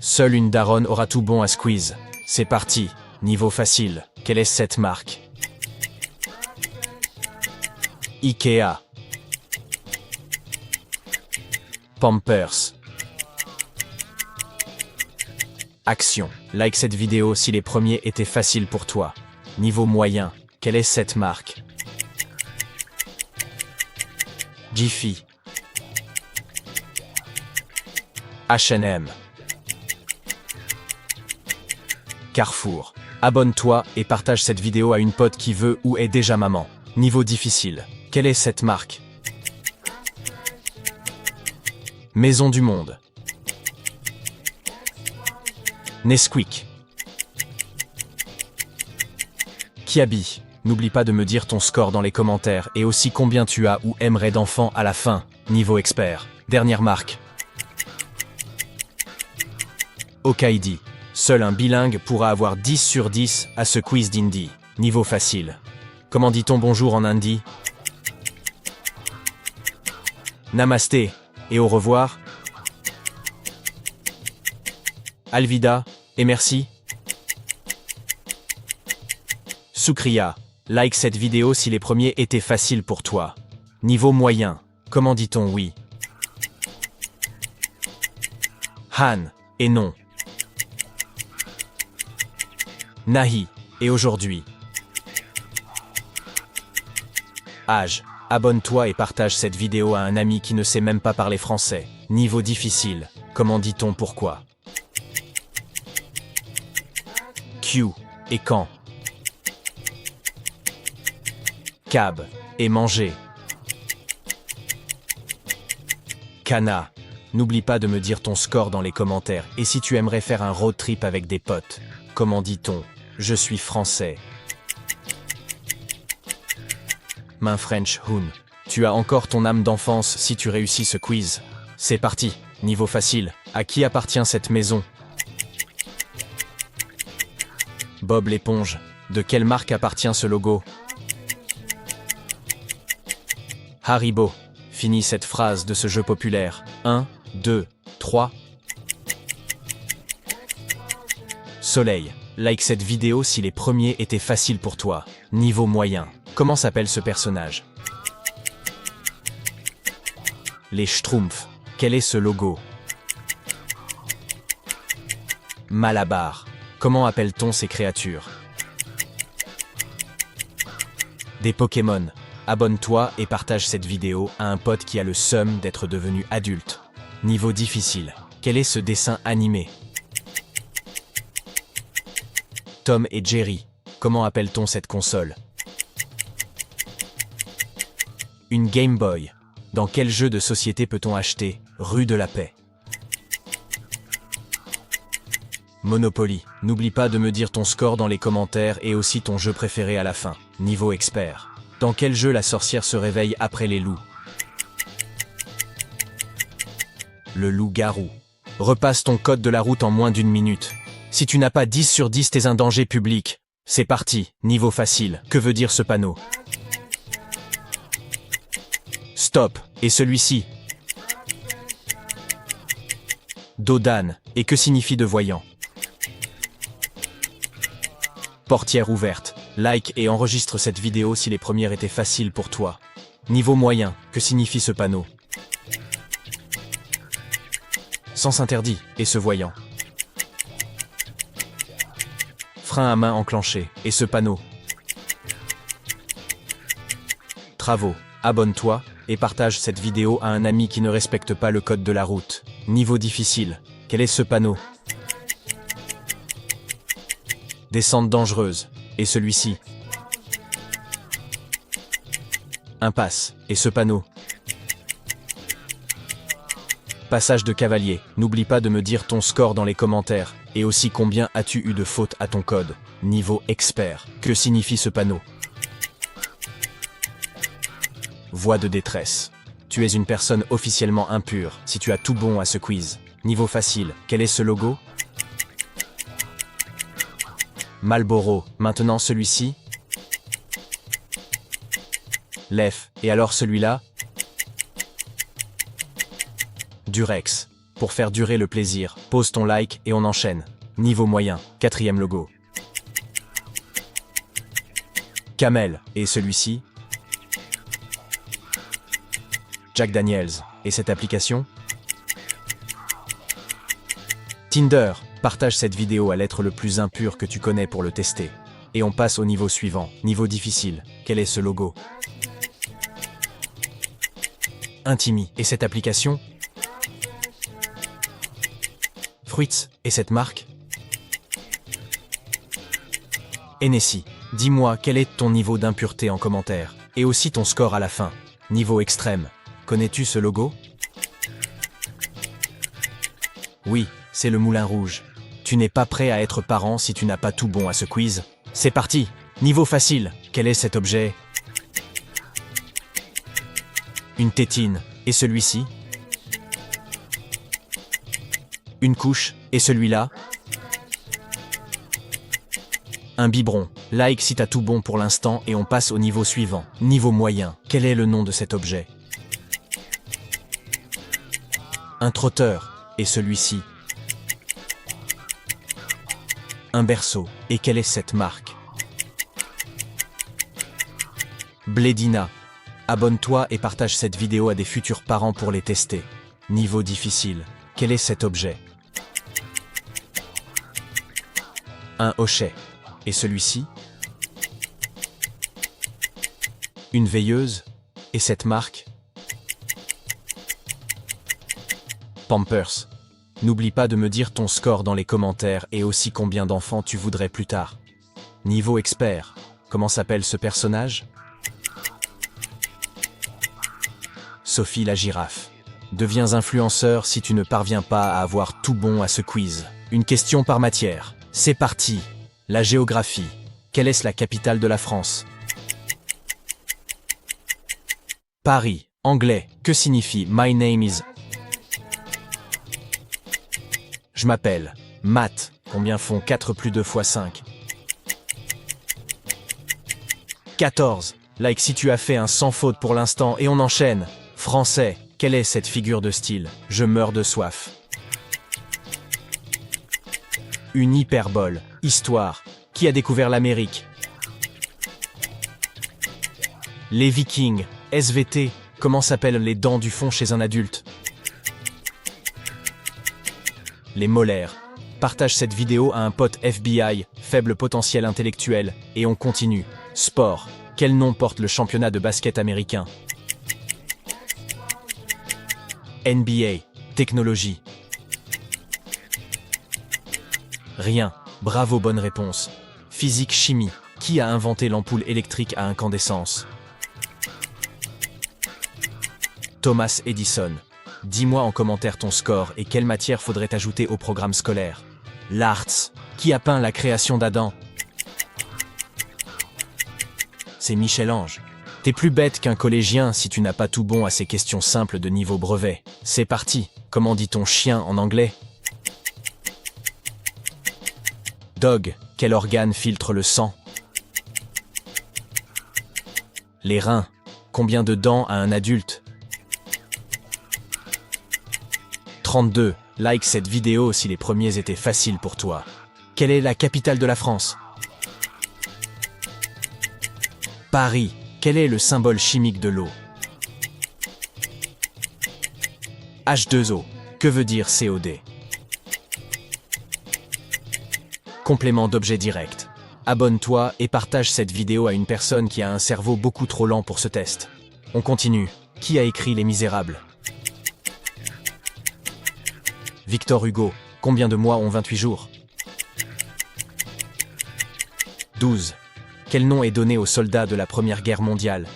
Seule une daronne aura tout bon à squeeze. C'est parti, niveau facile. Quelle est cette marque? Ikea. Pampers. Action. Like cette vidéo si les premiers étaient faciles pour toi. Niveau moyen. Quelle est cette marque? Jiffy. H&M. Carrefour. Abonne-toi et partage cette vidéo à une pote qui veut ou est déjà maman. Niveau difficile. Quelle est cette marque? Maison du Monde. Nesquik. Kiabi. N'oublie pas de me dire ton score dans les commentaires et aussi combien tu as ou aimerais d'enfants à la fin. Niveau expert. Dernière marque. Okaidi. Seul un bilingue pourra avoir 10 sur 10 à ce quiz d'Hindi. Niveau facile. Comment dit-on bonjour en hindi? Namasté et au revoir. Alvida et merci. Sukriya. Like cette vidéo si les premiers étaient faciles pour toi. Niveau moyen. Comment dit-on oui? Han et non. Nahi et aujourd'hui. Âge. Abonne-toi et partage cette vidéo à un ami qui ne sait même pas parler français. Niveau difficile. Comment dit-on pourquoi? Q et quand. Cab et manger. Kana. N'oublie pas de me dire ton score dans les commentaires et si tu aimerais faire un road trip avec des potes. Comment dit-on? Je suis français. Main French Hoon. Tu as encore ton âme d'enfance si tu réussis ce quiz. C'est parti, niveau facile. À qui appartient cette maison? Bob l'éponge. De quelle marque appartient ce logo? Haribo. Finis cette phrase de ce jeu populaire. 1, 2, 3. Soleil. Like cette vidéo si les premiers étaient faciles pour toi. Niveau moyen. Comment s'appelle ce personnage? Les Schtroumpfs. Quel est ce logo? Malabar. Comment appelle-t-on ces créatures? Des Pokémon. Abonne-toi et partage cette vidéo à un pote qui a le seum d'être devenu adulte. Niveau difficile. Quel est ce dessin animé? Tom et Jerry. Comment appelle-t-on cette console? Une Game Boy. Dans quel jeu de société peut-on acheter Rue de la Paix? Monopoly. N'oublie pas de me dire ton score dans les commentaires et aussi ton jeu préféré à la fin. Niveau expert. Dans quel jeu la sorcière se réveille après les loups? Le loup-garou. Repasse ton code de la route en moins d'une minute. Si tu n'as pas 10 sur 10, t'es un danger public. C'est parti, niveau facile. Que veut dire ce panneau? Stop. Et celui-ci? Dos d'âne. Et que signifie de voyant? Portière ouverte. Like et enregistre cette vidéo si les premières étaient faciles pour toi. Niveau moyen. Que signifie ce panneau? Sens interdit. Et ce voyant? Frein à main enclenché. Et ce panneau? Travaux. Abonne-toi et partage cette vidéo à un ami qui ne respecte pas le code de la route. Niveau difficile. Quel est ce panneau? Descente dangereuse. Et celui-ci? Impasse. Et ce panneau? Passage de cavalier. N'oublie pas de me dire ton score dans les commentaires. Et aussi combien as-tu eu de fautes à ton code. Niveau expert. Que signifie ce panneau? Voix de détresse. Tu es une personne officiellement impure si tu as tout bon à ce quiz. Niveau facile. Quel est ce logo? Marlboro. Maintenant celui-ci? Lef. Et alors celui-là? Durex. Pour faire durer le plaisir, pose ton like et on enchaîne. Niveau moyen, 4e logo. Camel, et celui-ci? Jack Daniels, et cette application? Tinder, partage cette vidéo à l'être le plus impur que tu connais pour le tester. Et on passe au niveau suivant, niveau difficile. Quel est ce logo? Intimi, et cette application? Fruits, et cette marque? Hennessy, dis-moi quel est ton niveau d'impureté en commentaire, et aussi ton score à la fin. Niveau extrême, connais-tu ce logo? Oui, c'est le Moulin Rouge. Tu n'es pas prêt à être parent si tu n'as pas tout bon à ce quiz. C'est parti! Niveau facile, quel est cet objet? Une tétine, et celui-ci? Une couche, et celui-là? Un biberon. Like si t'as tout bon pour l'instant et on passe au niveau suivant. Niveau moyen, quel est le nom de cet objet? Un trotteur, et celui-ci? Un berceau, et quelle est cette marque? Blédina. Abonne-toi et partage cette vidéo à des futurs parents pour les tester. Niveau difficile, quel est cet objet? Un hochet, et celui-ci? Une veilleuse, et cette marque? Pampers. N'oublie pas de me dire ton score dans les commentaires et aussi combien d'enfants tu voudrais plus tard. Niveau expert, comment s'appelle ce personnage? Sophie la girafe. Deviens influenceur si tu ne parviens pas à avoir tout bon à ce quiz. Une question par matière. C'est parti. La géographie. Quelle est la capitale de la France? Paris. Anglais. Que signifie My name is? Je m'appelle. Math. Combien font 4 plus 2 fois 5? 14. Like si tu as fait un sans faute pour l'instant et on enchaîne. Français. Quelle est cette figure de style? Je meurs de soif. Une hyperbole. Histoire. Qui a découvert l'Amérique? Les Vikings. SVT. Comment s'appellent les dents du fond chez un adulte? Les molaires. Partage cette vidéo à un pote FBI, faible potentiel intellectuel, et on continue. Sport. Quel nom porte le championnat de basket américain? NBA. Technologie. Rien. Bravo, bonne réponse. Physique, chimie. Qui a inventé l'ampoule électrique à incandescence? Thomas Edison. Dis-moi en commentaire ton score et quelle matière faudrait ajouter au programme scolaire. L'Arts. Qui a peint la création d'Adam? C'est Michel-Ange. T'es plus bête qu'un collégien si tu n'as pas tout bon à ces questions simples de niveau brevet. C'est parti. Comment dit-on chien en anglais? Dog. Quel organe filtre le sang? Les reins. Combien de dents a un adulte? 32. Like cette vidéo si les premiers étaient faciles pour toi. Quelle est la capitale de la France? Paris. Quel est le symbole chimique de l'eau? H2O. Que veut dire COD? Complément d'objet direct. Abonne-toi et partage cette vidéo à une personne qui a un cerveau beaucoup trop lent pour ce test. On continue. Qui a écrit Les Misérables? Victor Hugo. Combien de mois ont 28 jours? 12. Quel nom est donné aux soldats de la Première Guerre mondiale?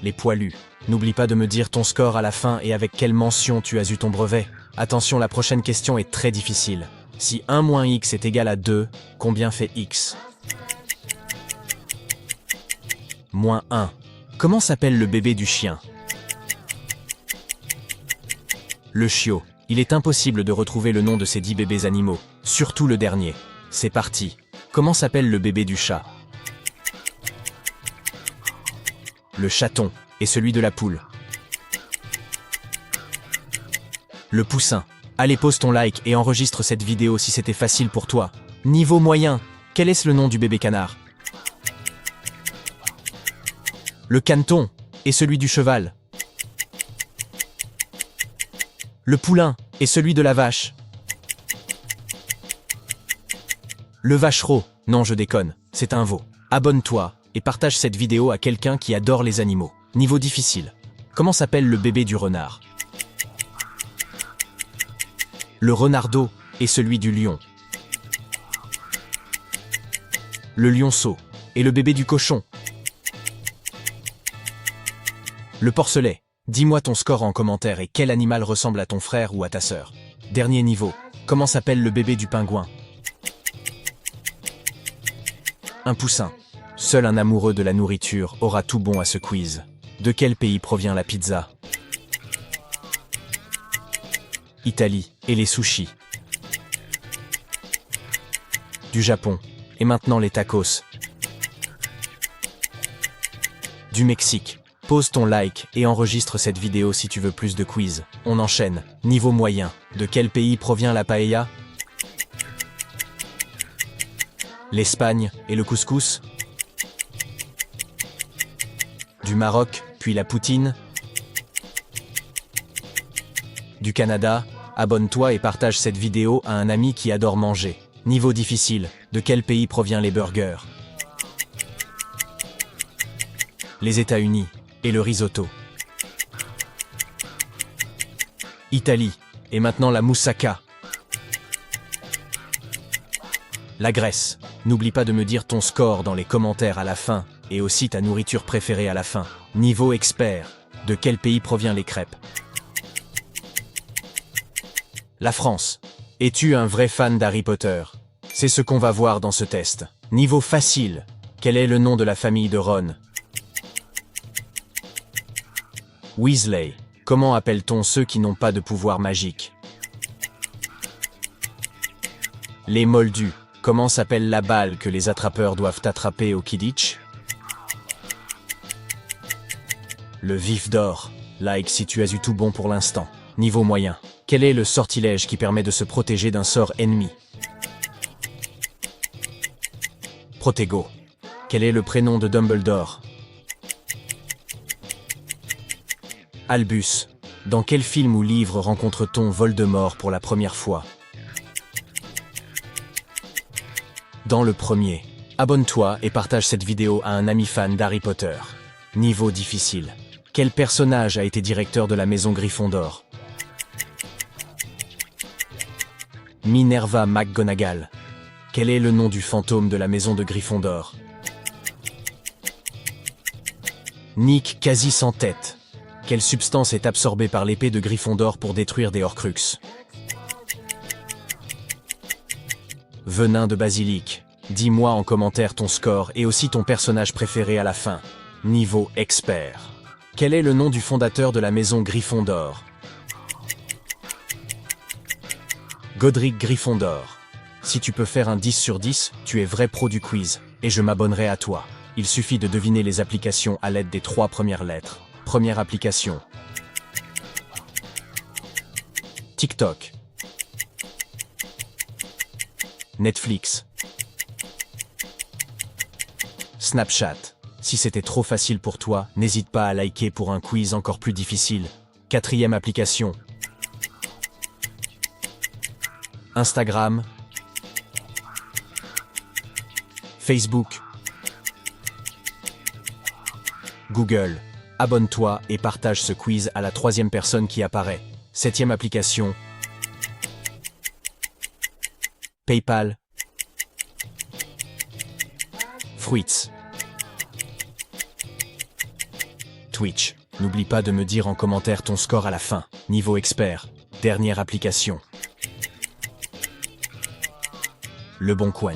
Les poilus. N'oublie pas de me dire ton score à la fin et avec quelle mention tu as eu ton brevet. Attention, la prochaine question est très difficile. Si 1 moins x est égal à 2, combien fait x? Moins 1. Comment s'appelle le bébé du chien? Le chiot. Il est impossible de retrouver le nom de ces 10 bébés animaux, surtout le dernier. C'est parti. Comment s'appelle le bébé du chat? Le chaton. Et celui de la poule? Le poussin. Allez, pose ton like et enregistre cette vidéo si c'était facile pour toi. Niveau moyen. Quel est le nom du bébé canard? Le caneton est celui du cheval. Le poulain est celui de la vache. Le vachereau. Non, je déconne, c'est un veau. Abonne-toi et partage cette vidéo à quelqu'un qui adore les animaux. Niveau difficile. Comment s'appelle le bébé du renard? Le renardeau est celui du lion. Le lionceau est le bébé du cochon. Le porcelet. Dis-moi ton score en commentaire et quel animal ressemble à ton frère ou à ta sœur. Dernier niveau. Comment s'appelle le bébé du pingouin? Un poussin. Seul un amoureux de la nourriture aura tout bon à ce quiz. De quel pays provient la pizza? Italie et les sushis. Du Japon. Et maintenant les tacos. Du Mexique. Pose ton like et enregistre cette vidéo si tu veux plus de quiz. On enchaîne. Niveau moyen. De quel pays provient la paella? L'Espagne et le couscous. Du Maroc, puis la poutine. Du Canada. Abonne-toi et partage cette vidéo à un ami qui adore manger. Niveau difficile. De quel pays provient les burgers? Les États-Unis et le risotto. Italie et maintenant la moussaka. La Grèce. N'oublie pas de me dire ton score dans les commentaires à la fin et aussi ta nourriture préférée à la fin. Niveau expert. De quel pays provient les crêpes? La France. Es-tu un vrai fan d'Harry Potter? C'est ce qu'on va voir dans ce test. Niveau facile. Quel est le nom de la famille de Ron? Weasley. Comment appelle-t-on ceux qui n'ont pas de pouvoir magique? Les moldus. Comment s'appelle la balle que les attrapeurs doivent attraper au Quidditch? Le vif d'or. Like si tu as eu tout bon pour l'instant. Niveau moyen. Quel est le sortilège qui permet de se protéger d'un sort ennemi? Protego. Quel est le prénom de Dumbledore? Albus. Dans quel film ou livre rencontre-t-on Voldemort pour la première fois? Dans le premier. Abonne-toi et partage cette vidéo à un ami fan d'Harry Potter. Niveau difficile. Quel personnage a été directeur de la maison Gryffondor? Minerva McGonagall. Quel est le nom du fantôme de la maison de Gryffondor? Nick quasi sans tête. Quelle substance est absorbée par l'épée de Gryffondor pour détruire des Horcruxes? Venin de basilic. Dis-moi en commentaire ton score et aussi ton personnage préféré à la fin. Niveau expert. Quel est le nom du fondateur de la maison Gryffondor? Godric Gryffondor. Si tu peux faire un 10 sur 10, tu es vrai pro du quiz, et je m'abonnerai à toi. Il suffit de deviner les applications à l'aide des 3 premières lettres. Première application. TikTok. Netflix. Snapchat. Si c'était trop facile pour toi, n'hésite pas à liker pour un quiz encore plus difficile. 4e application. Instagram. Facebook. Google. Abonne-toi et partage ce quiz à la 3e personne qui apparaît. 7e application. PayPal. Fruits. Twitch. N'oublie pas de me dire en commentaire ton score à la fin. Niveau expert. Dernière application. Le Bon Coin.